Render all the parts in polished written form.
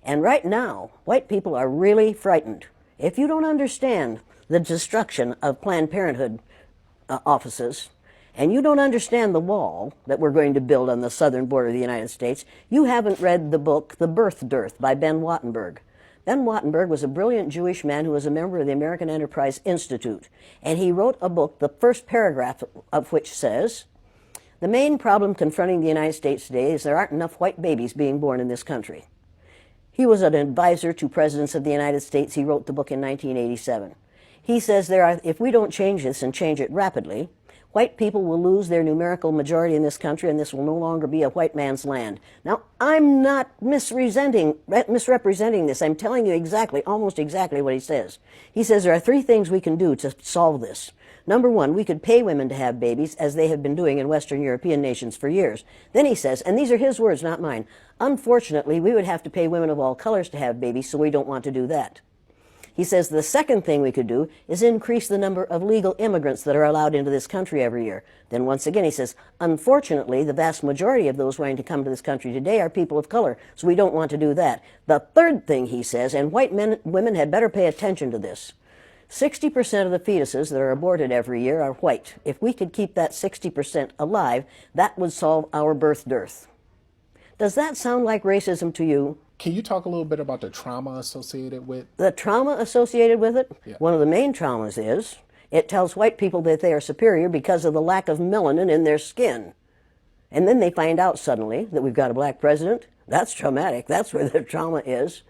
And right now, white people are really frightened. If you don't understand the destruction of Planned Parenthood offices, and you don't understand the wall that we're going to build on the southern border of the United States, you haven't read the book The Birth Dearth by Ben Wattenberg. Ben Wattenberg was a brilliant Jewish man who was a member of the American Enterprise Institute, and he wrote a book, the first paragraph of which says, "The main problem confronting the United States today is there aren't enough white babies being born in this country." He was an advisor to presidents of the United States. He wrote the book in 1987. He says if we don't change this and change it rapidly, white people will lose their numerical majority in this country, and this will no longer be a white man's land. Now, I'm not misrepresenting this. I'm telling you almost exactly what he says. He says there are three things we can do to solve this. Number one, we could pay women to have babies, as they have been doing in Western European nations for years. Then he says, and these are his words, not mine, unfortunately, we would have to pay women of all colors to have babies, so we don't want to do that. He says the second thing we could do is increase the number of legal immigrants that are allowed into this country every year. Then once again he says, unfortunately, the vast majority of those wanting to come to this country today are people of color, so we don't want to do that. The third thing he says, and women had better pay attention to this, 60% of the fetuses that are aborted every year are white. If we could keep that 60% alive, that would solve our birth dearth. Does that sound like racism to you? Can you talk a little bit about the trauma associated with? The trauma associated with it? Yeah. One of the main traumas is it tells white people that they are superior because of the lack of melanin in their skin. And then they find out suddenly that we've got a black president. That's traumatic. That's where the trauma is.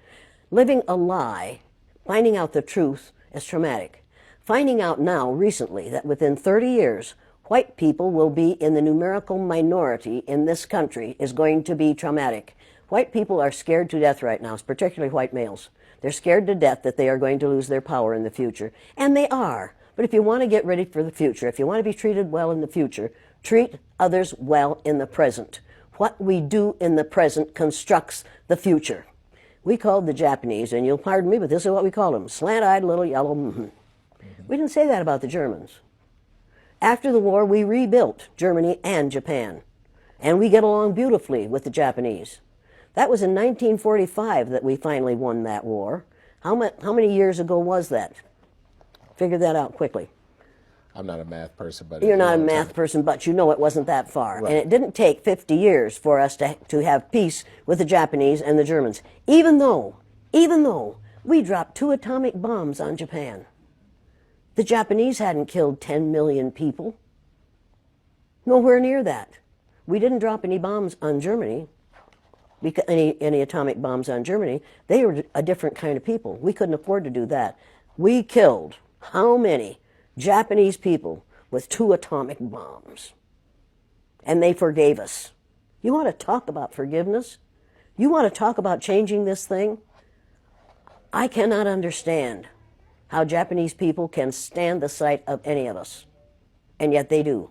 Living a lie, finding out the truth is traumatic. Finding out now, recently, that within 30 years, white people will be in the numerical minority in this country is going to be traumatic. White people are scared to death right now, particularly white males. They're scared to death that they are going to lose their power in the future. And they are. But if you want to get ready for the future, if you want to be treated well in the future, treat others well in the present. What we do in the present constructs the future. We called the Japanese, and you'll pardon me, but this is what we called them, slant-eyed little yellow We didn't say that about the Germans. After the war, we rebuilt Germany and Japan. And we get along beautifully with the Japanese. That was in 1945 that we finally won that war. How many years ago was that? Figure that out quickly. I'm not a math person, but... You're not a math person, but you know it wasn't that far. Right. And it didn't take 50 years for us to have peace with the Japanese and the Germans, even though we dropped 2 atomic bombs on Japan. The Japanese hadn't killed 10 million people. Nowhere near that. We didn't drop any bombs on Germany, any atomic bombs on Germany. They were a different kind of people. We couldn't afford to do that. We killed how many Japanese people with 2 atomic bombs? And they forgave us. You want to talk about forgiveness? You want to talk about changing this thing? I cannot understand how Japanese people can stand the sight of any of us, and yet they do.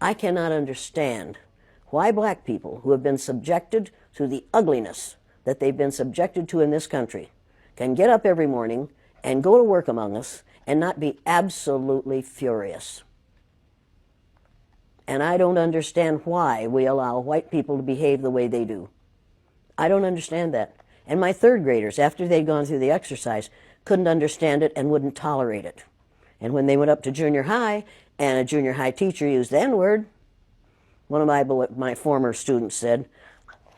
I cannot understand why black people who have been subjected to the ugliness that they've been subjected to in this country can get up every morning and go to work among us and not be absolutely furious. And I don't understand why we allow white people to behave the way they do. I don't understand that. And my third graders, after they'd gone through the exercise, couldn't understand it and wouldn't tolerate it. And when they went up to junior high and a junior high teacher used the N-word, one of my former students said,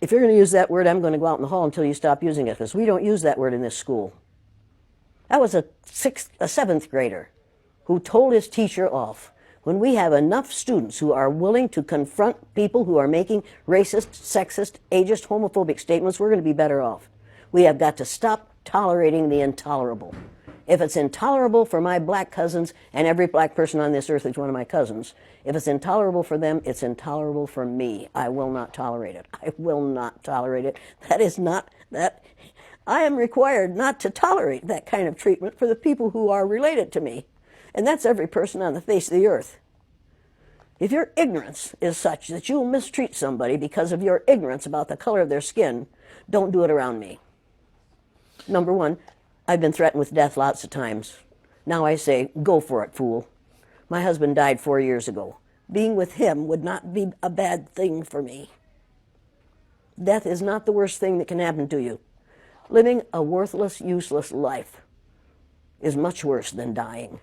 if you're going to use that word, I'm going to go out in the hall until you stop using it, because we don't use that word in this school. That was a 7th grader who told his teacher off. When we have enough students who are willing to confront people who are making racist, sexist, ageist, homophobic statements, we're going to be better off. We have got to stop tolerating the intolerable. If it's intolerable for my black cousins, and every black person on this earth is one of my cousins, if it's intolerable for them, it's intolerable for me. I will not tolerate it. I will not tolerate it. That is not that. I am required not to tolerate that kind of treatment for the people who are related to me. And that's every person on the face of the earth. If your ignorance is such that you will mistreat somebody because of your ignorance about the color of their skin, don't do it around me. Number one, I've been threatened with death lots of times. Now I say, go for it, fool. My husband died 4 years ago. Being with him would not be a bad thing for me. Death is not the worst thing that can happen to you. Living a worthless, useless life is much worse than dying.